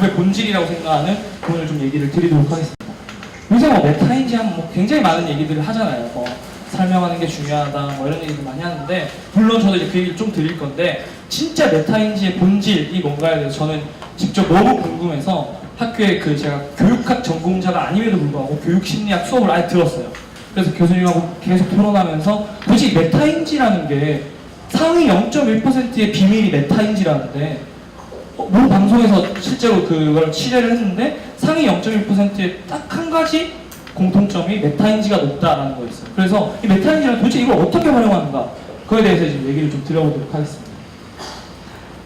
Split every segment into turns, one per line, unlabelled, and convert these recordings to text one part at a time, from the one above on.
공부의 본질이라고 생각하는 부분을 좀 얘기를 드리도록 하겠습니다. 요새 뭐 메타인지 하면 뭐 굉장히 많은 얘기들을 하잖아요. 뭐 설명하는 게 중요하다 뭐 이런 얘기들 많이 하는데, 물론 저도 이제 그 얘기를 좀 드릴 건데, 진짜 메타인지의 본질이 뭔가에 대해서 저는 직접 너무 궁금해서 학교에 제가 교육학 전공자가 아님에도 불구하고 교육심리학 수업을 아예 들었어요. 그래서 교수님하고 계속 토론하면서 도대체 이 메타인지라는 게 상위 0.1%의 비밀이 메타인지라는데, 모든 방송에서 실제로 그걸 취재를 했는데 상위 0.1%의 딱 한 가지 공통점이 메타인지가 높다라는 거였어요. 그래서 이 메타인지는 도대체 이걸 어떻게 활용하는가, 그거에 대해서 이제 얘기를 좀 드려보도록 하겠습니다.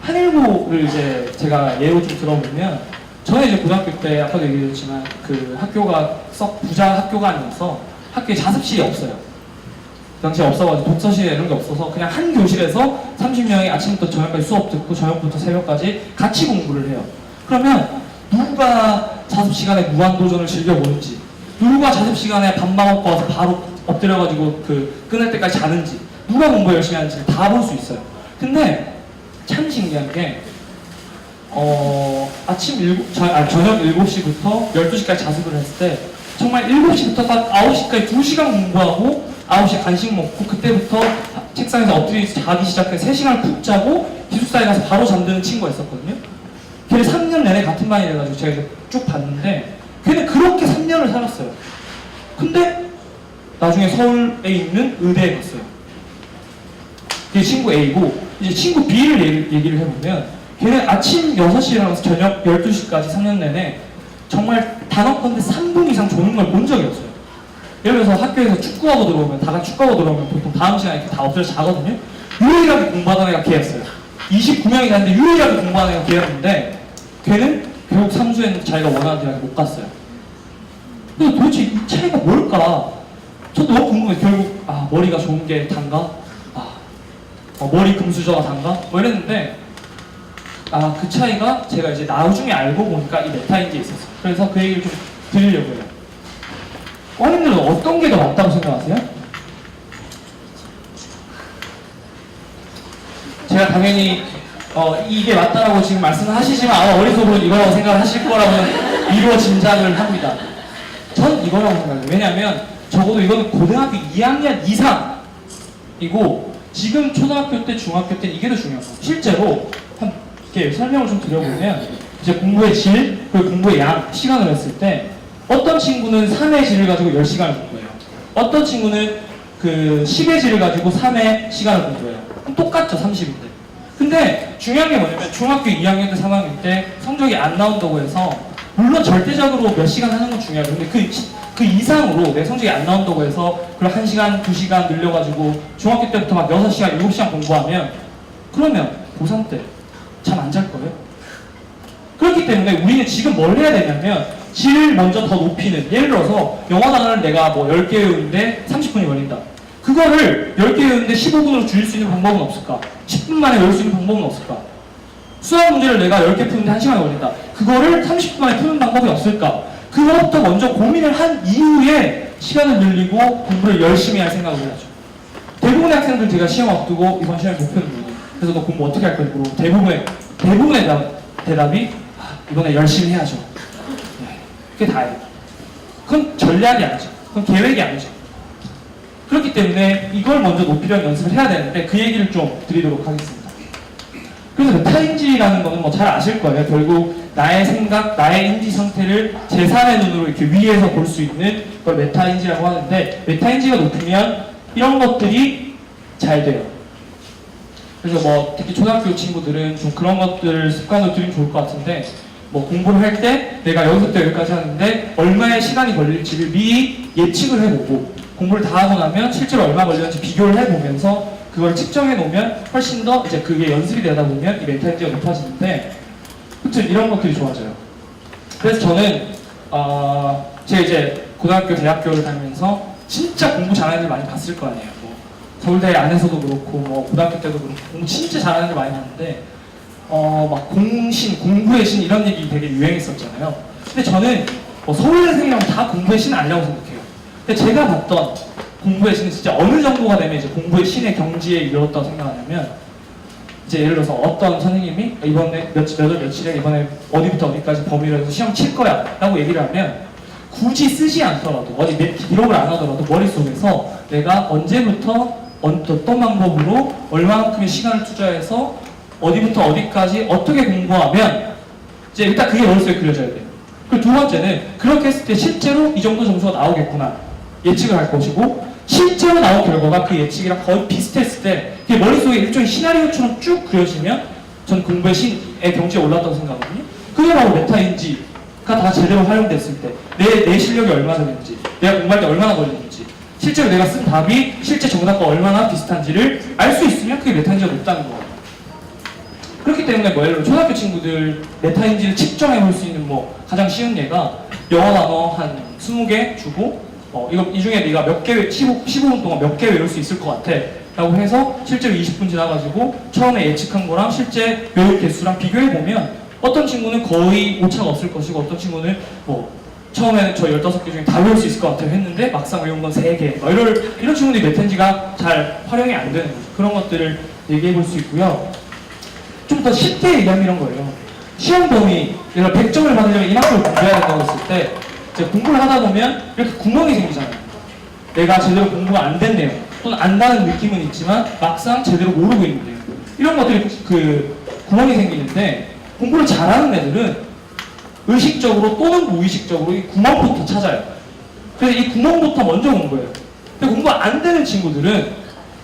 한일고를 이제 제가 예로 좀 들어보면, 저는 이제 고등학교 때 아까도 얘기했지만 그 학교가 썩 부자 학교가 아니어서 학교에 자습실이 없어요. 그 당시에 없어가지고 독서실 이런 게 없어서 그냥 한 교실에서 30명이 아침부터 저녁까지 수업 듣고 저녁부터 새벽까지 같이 공부를 해요. 그러면 누가 자습시간에 무한도전을 즐겨보는지, 누가 자습시간에 밥만 먹고 와서 바로 엎드려가지고 끊을 때까지 자는지, 누가 공부 열심히 하는지 다 볼 수 있어요. 근데 참 신기한 게 저녁 7시부터 12시까지 자습을 했을 때 정말 7시부터 딱 9시까지 2시간 공부하고 9시에 간식 먹고 그때부터 책상에서 엎드려서 자기 시작해서 3시간을 푹 자고 기숙사에 가서 바로 잠드는 친구가 있었거든요. 걔를 3년 내내 같은 반이 돼가지고 제가 쭉 봤는데 걔는 그렇게 3년을 살았어요. 근데 나중에 서울에 있는 의대에 갔어요. 그게 친구 A고, 이제 친구 B를 얘기를 해보면 걔는 아침 6시에 일어나서 저녁 12시까지 3년 내내 정말 단언컨대 3분 이상 조는 걸 본 적이 없어요. 예를 들어서 학교에서 축구하고 들어오면, 다 같이 축구하고 들어오면 보통 다음 시간에 이렇게 다 엎드려서 자거든요. 유일하게 공부하던 애가 걔였어요. 29명이 갔는데 유일하게 공부하는 애가 걔였는데, 걔는 결국 삼수에는 자기가 원하는 대학에 못 갔어요. 그래서 도대체 이 차이가 뭘까? 저도 너무 궁금해요. 결국 머리가 좋은 게 단가? 머리 금수저가 단가? 뭐 이랬는데, 그 차이가 제가 이제 나중에 알고 보니까 이 메타인지에 있었어요. 그래서 그 얘기를 좀 드리려고 해요. 어린이들은 어떤 게 더 맞다고 생각하세요? 제가 당연히 이게 맞다라고 지금 말씀을 하시지만 아마 어리석으로 이거라고 생각을 하실 거라고는 미루어 짐작을 합니다. 전 이거라고 생각해요. 왜냐하면 적어도 이거는 고등학교 2학년 이상이고, 지금 초등학교 때, 중학교 때 이게 더 중요한 거예요. 실제로 이렇게 설명을 좀 드려보면, 이제 공부의 질, 그리고 공부의 양, 시간을 했을 때 어떤 친구는 3의 질을 가지고 10시간을 공부해요. 어떤 친구는 10의 질을 가지고 3의 시간을 공부해요. 그럼 똑같죠, 30인데. 근데 중요한 게 뭐냐면 중학교 2학년 때, 3학년 때 성적이 안 나온다고 해서, 물론 절대적으로 몇 시간 하는 건 중요하죠. 근데 그 이상으로 내 성적이 안 나온다고 해서 그걸 1시간, 2시간 늘려가지고 중학교 때부터 막 6시간, 7시간 공부하면, 그러면 고3 때 잠 안 잘 거예요? 그렇기 때문에 우리는 지금 뭘 해야 되냐면 질을 먼저 더 높이는, 예를 들어서 영어 단어를 내가 뭐 10개 외우는데 30분이 걸린다. 그거를 10개 외우는데 15분으로 줄일 수 있는 방법은 없을까? 10분 만에 외울 수 있는 방법은 없을까? 수학 문제를 내가 10개 푸는데 1시간이 걸린다. 그거를 30분 만에 푸는 방법이 없을까? 그것부터 먼저 고민을 한 이후에 시간을 늘리고 공부를 열심히 할 생각을 해야죠. 대부분의 학생들 제가 시험 앞두고 이번 시험에 목표는 뭐예요? 그래서 너 공부 어떻게 할 거야? 대부분의 대답이 이번에 열심히 해야죠. 그게 다예요. 그건 전략이 아니죠. 그건 계획이 아니죠. 그렇기 때문에 이걸 먼저 높이려는 연습을 해야 되는데, 그 얘기를 좀 드리도록 하겠습니다. 그래서 메타인지라는 거는 뭐 잘 아실 거예요. 결국 나의 생각, 나의 인지 상태를 제3의 눈으로 이렇게 위에서 볼 수 있는 걸 메타인지라고 하는데, 메타인지가 높으면 이런 것들이 잘 돼요. 그래서 뭐 특히 초등학교 친구들은 좀 그런 것들 습관을 들이면 좋을 것 같은데, 뭐 공부를 할 때 내가 여기서부터 여기까지 하는데 얼마의 시간이 걸릴지를 미리 예측을 해보고, 공부를 다 하고 나면 실제로 얼마 걸렸는지 비교를 해보면서 그걸 측정해 놓으면 훨씬 더 이제 그게 연습이 되다 보면 이 메타인지가 높아지는데, 아무튼 이런 것들이 좋아져요. 그래서 저는 제가 이제 고등학교, 대학교를 다니면서 진짜 공부 잘하는 애들 많이 봤을 거 아니에요. 뭐 서울대 안에서도 그렇고 뭐 고등학교 때도 그렇고 공부 진짜 잘하는 애들 많이 봤는데, 막 공신, 공부의 신 이런 얘기 되게 유행했었잖아요. 근데 저는 서울대생이라면 다 공부의 신 아니라고 생각해요. 근데 제가 봤던 공부의 신은 진짜 어느 정도가 되면 이제 공부의 신의 경지에 이르렀다고 생각하냐면, 이제 예를 들어서 어떤 선생님이 이번에 며칠에 이번에 어디부터 어디까지 범위로 해서 시험 칠 거야 라고 얘기를 하면 굳이 쓰지 않더라도 어디 기록을 안 하더라도 머릿속에서 내가 언제부터 어떤 방법으로 얼마만큼의 시간을 투자해서 어디부터 어디까지 어떻게 공부하면 이제 일단 그게 머릿속에 그려져야 돼요. 그리고 두 번째는 그렇게 했을 때 실제로 이 정도 점수가 나오겠구나 예측을 할 것이고 실제로 나온 결과가 그 예측이랑 거의 비슷했을 때 그게 머릿속에 일종의 시나리오처럼 쭉 그려지면 전 공부의 신의 경지에 올랐다고 생각하거든요. 그게 바로 메타인지가 다 제대로 활용됐을 때 내 실력이 얼마나 되는지 내가 공부할 때 얼마나 걸리는지 실제로 내가 쓴 답이 실제 정답과 얼마나 비슷한지를 알 수 있으면 그게 메타인지가 높다는 거예요. 그렇기 때문에 뭐 예를 들어 초등학교 친구들 메타인지를 측정해 볼 수 있는 뭐 가장 쉬운 예가 영어 단어 한 20개 주고 이거 이 중에 네가 몇 개 15분 동안 몇 개 외울 수 있을 것 같아 라고 해서 실제로 20분 지나가지고 처음에 예측한 거랑 실제 외울 개수랑 비교해 보면 어떤 친구는 거의 오차가 없을 것이고 어떤 친구는 뭐 처음에는 저 15개 중에 다 외울 수 있을 것 같아요 했는데 막상 외운 건 3개 이런 친구들이 메타인지가 잘 활용이 안 되는 거죠. 그런 것들을 얘기해 볼 수 있고요. 좀 더 쉽게 얘기하면 이런 거예요. 시험 범위, 내가 100점을 받으려면 이만큼을 공부해야 된다고 했을 때 이제 공부를 하다 보면 이렇게 구멍이 생기잖아요. 내가 제대로 공부가 안 됐네요. 또는 안다는 느낌은 있지만 막상 제대로 모르고 있는데요. 이런 것들이 그 구멍이 생기는데 공부를 잘하는 애들은 의식적으로 또는 무의식적으로 이 구멍부터 찾아요. 그래서 이 구멍부터 먼저 공부해요. 근데 공부가 안 되는 친구들은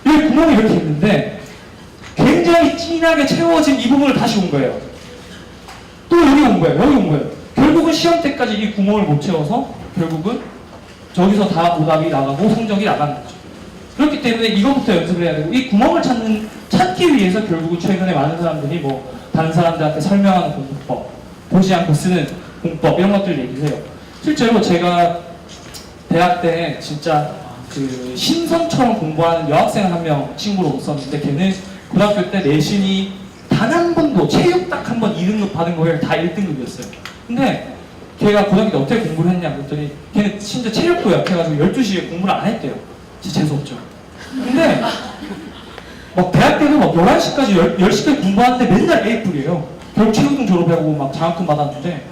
여기 구멍이 이렇게 있는데 굉장히 진하게 채워진 이 부분을 다시 온 거예요. 또 여기 온 거예요. 여기 온 거예요. 결국은 시험 때까지 이 구멍을 못 채워서 결국은 저기서 다 오답이 나가고 성적이 나가는 거죠. 그렇기 때문에 이것부터 연습을 해야 되고 이 구멍을 찾기 위해서 결국은 최근에 많은 사람들이 뭐 다른 사람들한테 설명하는 공부법, 보지 않고 쓰는 공법 이런 것들을 얘기해요. 실제로 제가 대학 때 진짜 그 신선처럼 공부하는 여학생 한 명 친구로 있었는데 걔는 고등학교 때 내신이 단 한 번도 체육 딱 한 번 2등급 받은 거에 다 1등급이었어요. 근데 걔가 고등학교 때 어떻게 공부를 했냐 그랬더니 걔는 진짜 체력도 약해가지고 12시에 공부를 안 했대요. 진짜 재수없죠. 근데 막 대학 때도 막 11시까지 10시까지 공부하는데 맨날 A뿔이에요. 결국 체육등 졸업하고 막 장학금 받았는데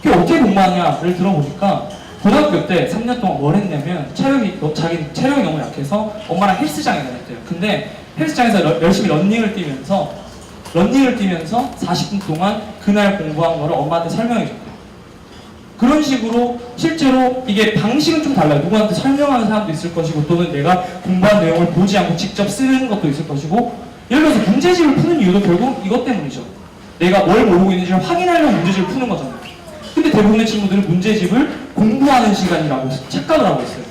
그게 어떻게 공부하냐를 들어보니까 고등학교 때 3년 동안 뭘 했냐면 자기 체력이 너무 약해서 엄마랑 헬스장에 다녔대요. 근데 헬스장에서 열심히 런닝을 뛰면서 40분 동안 그날 공부한 거를 엄마한테 설명해 줬대요. 그런 식으로 실제로 이게 방식은 좀 달라요. 누구한테 설명하는 사람도 있을 것이고 또는 내가 공부한 내용을 보지 않고 직접 쓰는 것도 있을 것이고 예를 들어서 문제집을 푸는 이유도 결국 이것 때문이죠. 내가 뭘 모르고 있는지를 확인하려고 문제집을 푸는 거잖아요. 근데 대부분의 친구들은 문제집을 공부하는 시간이라고 착각을 하고 있어요.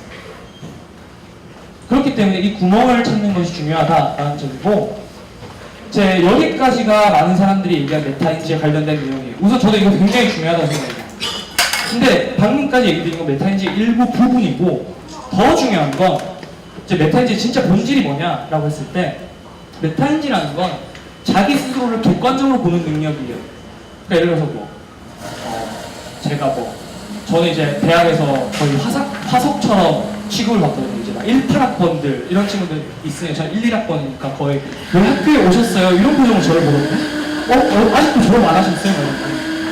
그렇기 때문에 이 구멍을 찾는 것이 중요하다라는 점이고 제 여기까지가 많은 사람들이 얘기한 메타인지에 관련된 내용이에요. 우선 저도 이거 굉장히 중요하다고 생각해요. 근데 방금까지 얘기 드린 건 메타인지의 일부 부분이고 더 중요한 건 이제 메타인지의 진짜 본질이 뭐냐라고 했을 때 메타인지라는 건 자기 스스로를 객관적으로 보는 능력이에요. 그러니까 예를 들어서 제가 저는 이제 대학에서 거의 화석처럼 취급을 받거든요. 이제 막 1, 8학번들 이런 친구들 있으면 저는 1, 2학번이니까 거의 왜 학교에 오셨어요? 이런 표정으로 저를 보거든요. 아직도 졸업 안 하셨어요?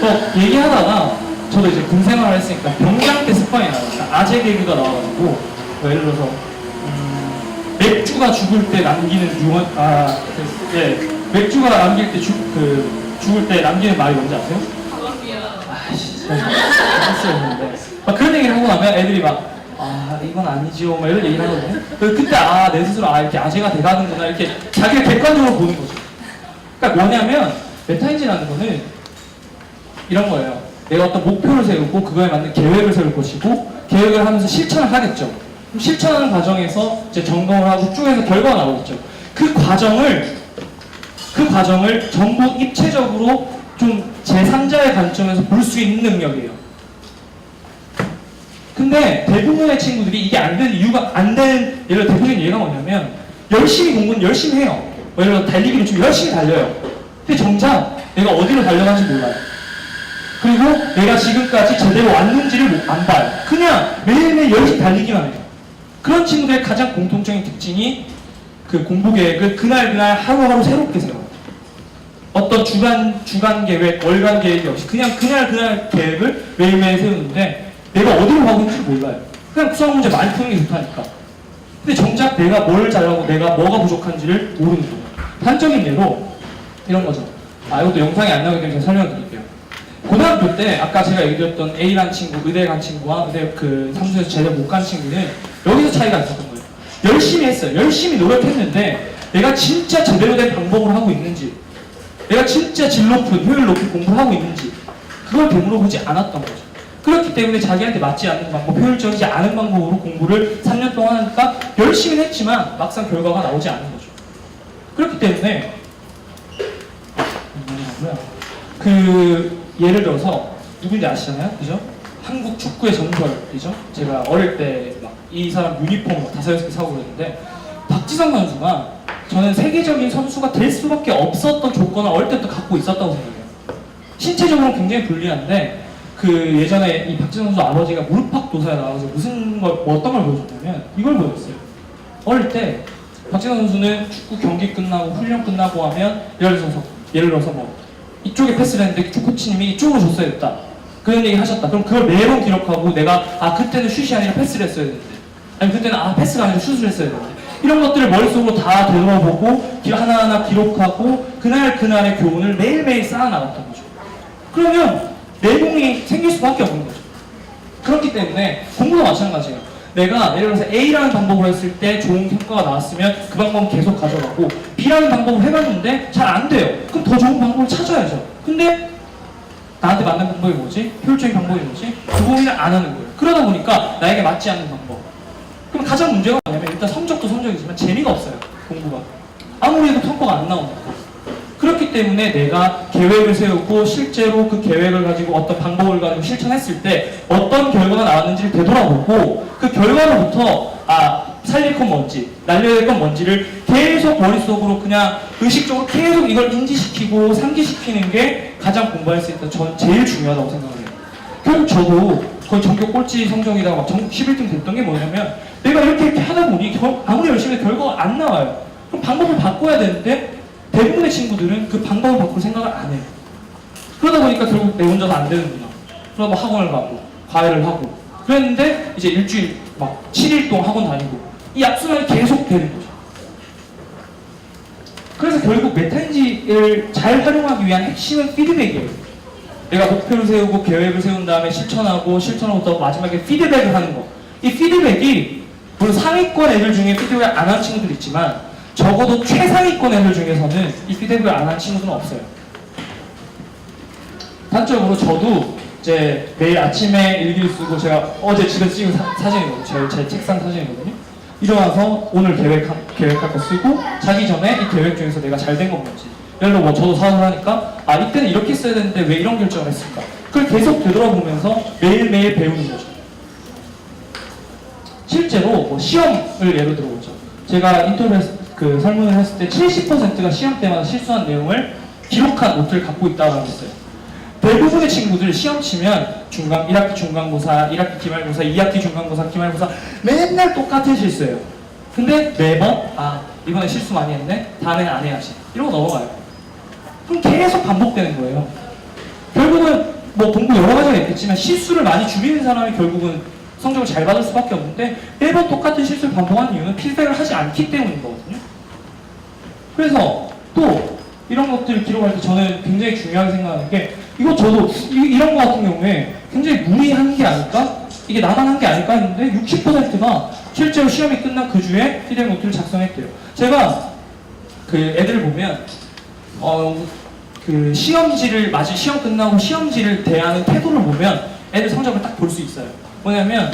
또 얘기하다가 저도 이제 군 생활을 했으니까 병장 때 습관이 나요. 아재 개그가 나와가지고 뭐 예를 들어서 맥주가 죽을 때 남기는 맥주가 남길 때 죽을 때 남기는 말이 뭔지 아세요? 했었는데 그런 얘기를 하고 나면 애들이 이건 아니지요 막 이런 얘기를 하거든요. 그때 내 스스로 이렇게 아재가 돼가는구나 이렇게 자기를 객관적으로 보는 거죠. 그러니까 뭐냐면 메타인지라는 거는 이런 거예요. 내가 어떤 목표를 세우고 그거에 맞는 계획을 세울 것이고 계획을 하면서 실천을 하겠죠. 그럼 실천하는 과정에서 이제 점검을 하고 쭉 해서 결과가 나오겠죠. 그 과정을 전부 입체적으로 좀 제3자의 관점에서 볼 수 있는 능력이에요. 근데 대부분의 친구들이 이게 안 되는 이유가 예를 들어 대표적인 예가 뭐냐면 열심히 공부는 열심히 해요. 예를 들어 달리기를 좀 열심히 달려요. 근데 정작 내가 어디로 달려가는지 몰라요. 그리고 내가 지금까지 제대로 왔는지를 안 봐요. 그냥 매일매일 열심히 달리기만 해요. 그런 친구들의 가장 공통적인 특징이 그 공부 계획을 그날 하루하루 새롭게 세워요. 어떤 주간 계획, 월간 계획이 없이 그냥 그날 계획을 매일매일 세우는데 내가 어디로 가고 있는지 몰라요. 그냥 수학 문제 많이 푸는 게 좋다니까. 근데 정작 내가 뭘 잘하고 내가 뭐가 부족한지를 모르는 거예요. 단적인 예로 이런 거죠. 이것도 영상이 안 나오기 때문에 제가 설명을 드릴게요. 고등학교 때 아까 제가 얘기했던 A라는 친구, 의대 간 친구와 의대 그 삼수에서 제대로 못 간 친구는 여기서 차이가 있었던 거예요. 열심히 했어요. 열심히 노력했는데 내가 진짜 제대로 된 방법을 하고 있는지, 내가 진짜 질 높은, 효율 높은 공부를 하고 있는지 그걸 되물어보지 않았던 거죠. 그렇기 때문에 자기한테 맞지 않는 방법, 효율적이지 않은 방법으로 공부를 3년 동안 하니까 열심히 했지만 막상 결과가 나오지 않은 거죠. 그렇기 때문에 예를 들어서 누군지 아시잖아요? 그죠? 한국 축구의 전설이죠? 제가 어릴 때 막 이 사람 유니폼 5-6개 사고 그랬는데 박지성 선수가 저는 세계적인 선수가 될 수밖에 없었던 조건을 어릴 때부터 갖고 있었다고 생각해요. 신체적으로 굉장히 불리한데 예전에 이 박지성 선수 아버지가 무릎팍도사에 나와서 어떤 걸 보여줬냐면 이걸 보여줬어요. 어릴 때 박지성 선수는 축구 경기 끝나고 훈련 끝나고 하면 예를 들어서 뭐 이쪽에 패스를 했는데 축구 코치님이 이쪽으로 줬어야 됐다. 그런 얘기 하셨다. 그럼 그걸 매번 기록하고 내가 그때는 슛이 아니라 패스를 했어야 되는데, 아니 그때는 패스가 아니라 슛을 했어야 되는데, 이런 것들을 머릿속으로 다 되돌아보고 하나하나 기록하고 그날의 교훈을 매일매일 쌓아나갔던 거죠. 그러면 내공이 생길 수밖에 없는 거죠. 그렇기 때문에 공부도 마찬가지예요. 내가 예를 들어서 A라는 방법을 했을 때 좋은 효과가 나왔으면 그 방법은 계속 가져가고 B라는 방법을 해봤는데 잘 안 돼요. 그럼 더 좋은 방법을 찾아야죠. 근데 나한테 맞는 방법이 뭐지? 효율적인 방법이 뭐지? 그 고민을 안 하는 거예요. 그러다 보니까 나에게 맞지 않는 방법. 그럼 가장 문제가 뭐냐면 일단 성적도 성적이지만 재미가 없어요. 공부가. 아무리 해도 성과가 안 나오는 거. 그렇기 때문에 내가 계획을 세우고 실제로 그 계획을 가지고 어떤 방법을 가지고 실천했을 때 어떤 결과가 나왔는지를 되돌아보고 그 결과로부터 살릴 건 뭔지, 날려야 될 건 뭔지를 계속 머릿속으로 그냥 의식적으로 계속 이걸 인지시키고 상기시키는 게 가장 공부할 수 있다. 전 제일 중요하다고 생각을 해요. 결국 저도 거의 전교 꼴찌 성적이다가 막 전국 11등 됐던 게 뭐냐면 내가 이렇게 하다 보니 아무리 열심히 해도 결과가 안 나와요. 그럼 방법을 바꿔야 되는데 대부분의 친구들은 그 방법을 바꿀 생각을 안 해요. 그러다 보니까 결국 내 혼자서 안 되는구나. 그러다 뭐 학원을 가고 과외를 하고 그랬는데 이제 일주일 막 7일 동안 학원 다니고 이 악순환이 계속 되는 거죠. 그래서 결국 메타인지를 잘 활용하기 위한 핵심은 피드백이에요. 내가 목표를 세우고 계획을 세운 다음에 실천하고 마지막에 피드백을 하는 거. 이 피드백이 물론 상위권 애들 중에 피드백을 안 한 친구들 있지만 적어도 최상위권 애들 중에서는 이 피드백을 안 한 친구들은 없어요. 단적으로 저도 이제 매일 아침에 일기를 쓰고 제가 어제 집에서 찍은 사진이거든요. 제 책상 사진이거든요. 일어나서 오늘 계획할 거 쓰고 자기 전에 이 계획 중에서 내가 잘 된 건 뭔지. 예를 들어 뭐 저도 사업을 하니까 이때는 이렇게 써야 되는데 왜 이런 결정을 했을까? 그걸 계속 되돌아보면서 매일매일 배우는 거죠. 실제로 뭐 시험을 예로 들어보죠. 제가 인터뷰 설문을 했을 때 70%가 시험 때마다 실수한 내용을 기록한 노트를 갖고 있다고 했어요. 대부분의 친구들 시험 치면 1학기 중간고사, 1학기 기말고사, 2학기 중간고사, 기말고사 맨날 똑같은 실수예요. 근데 매번 이번에 실수 많이 했네? 다음에는 안 해야지. 이러고 넘어가요. 그럼 계속 반복되는 거예요. 결국은 뭐 공부 여러 가지가 있겠지만 실수를 많이 줄이는 사람이 결국은 성적을 잘 받을 수밖에 없는데 매번 똑같은 실수를 반복하는 이유는 피드백을 하지 않기 때문인 거거든요. 그래서 또 이런 것들을 기록할 때 저는 굉장히 중요하게 생각하는 게 저도 이런 거 같은 경우에 굉장히 무리한 게 아닐까? 이게 나만 한 게 아닐까 했는데 60%가 실제로 시험이 끝난 그 주에 피드백 노트를 작성했대요. 제가 애들 보면 시험 끝나고 시험지를 대하는 태도를 보면 애들 성적을 딱 볼 수 있어요. 뭐냐면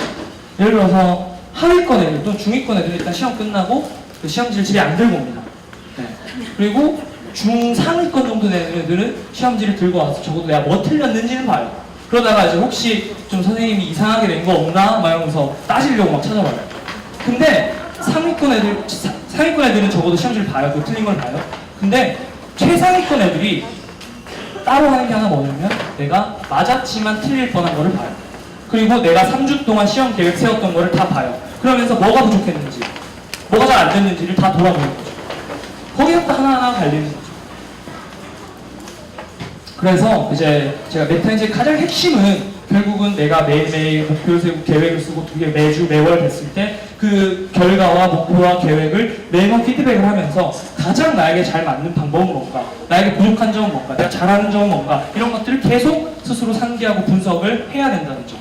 예를 들어서 하위권 애들 또 중위권 애들은 일단 시험 끝나고 그 시험지를 집에 안 들고 옵니다. 네. 그리고 중상위권 정도 되는 애들은 시험지를 들고 와서 적어도 내가 뭐 틀렸는지는 봐요. 그러다가 이제 혹시 좀 선생님이 이상하게 낸 거 없나? 막 이러면서 따지려고 막 찾아봐요. 근데 상위권 애들은 적어도 시험지를 봐요. 그 틀린 걸 봐요. 근데 최상위권 애들이 따로 하는 게 하나 뭐냐면 내가 맞았지만 틀릴 뻔한 거를 봐요. 그리고 내가 3주 동안 시험 계획 세웠던 거를 다 봐요. 그러면서 뭐가 부족했는지, 뭐가 잘 안 됐는지를 다 돌아보는 거죠. 거기서 하나하나 갈리는 거죠. 그래서 이제 제가 메타인지의 가장 핵심은 결국은 내가 매일매일 목표를 세우고 계획을 쓰고 그게 매주 매월 됐을 때 그 결과와 목표와 계획을 매번 피드백을 하면서 가장 나에게 잘 맞는 방법은 뭔가, 나에게 부족한 점은 뭔가, 내가 잘하는 점은 뭔가, 이런 것들을 계속 스스로 상기하고 분석을 해야 된다는 점.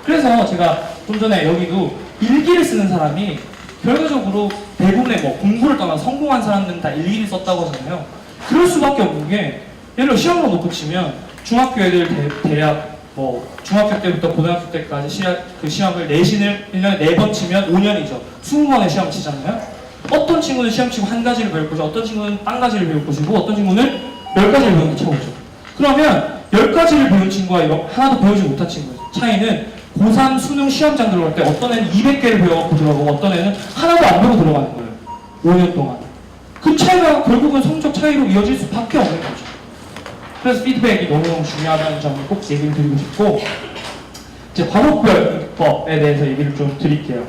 그래서 제가 좀 전에 여기도 일기를 쓰는 사람이 결과적으로 대부분의 뭐 공부를 떠나 성공한 사람들은 다 일기를 썼다고 하잖아요. 그럴 수밖에 없는 게, 예를 들어 시험으로 놓고 치면 중학교 애들 대학 뭐 중학교 때부터 고등학교 때까지 그 시험을 내신을 1년에 4번 치면 5년이죠. 20번의 시험 치잖아요. 어떤 친구는 시험 치고 한 가지를 배울 것이고, 어떤 친구는 딴 가지를 배울 것이고, 어떤 친구는 10가지를 배우는 쳐보죠. 그러면 10가지를 배운 친구와 하나도 배우지 못한 친구의 차이는 고3 수능 시험장 들어갈 때 어떤 애는 200개를 배워갖고 들어가고 어떤 애는 하나도 안 배우고 들어가는 거예요. 5년 동안. 그 차이가 결국은 성적 차이로 이어질 수밖에 없는 거죠. 그래서 피드백이 너무너무 중요하다는 점을 꼭 얘기를 드리고 싶고, 이제 과목별 비법에 대해서 얘기를 좀 드릴게요.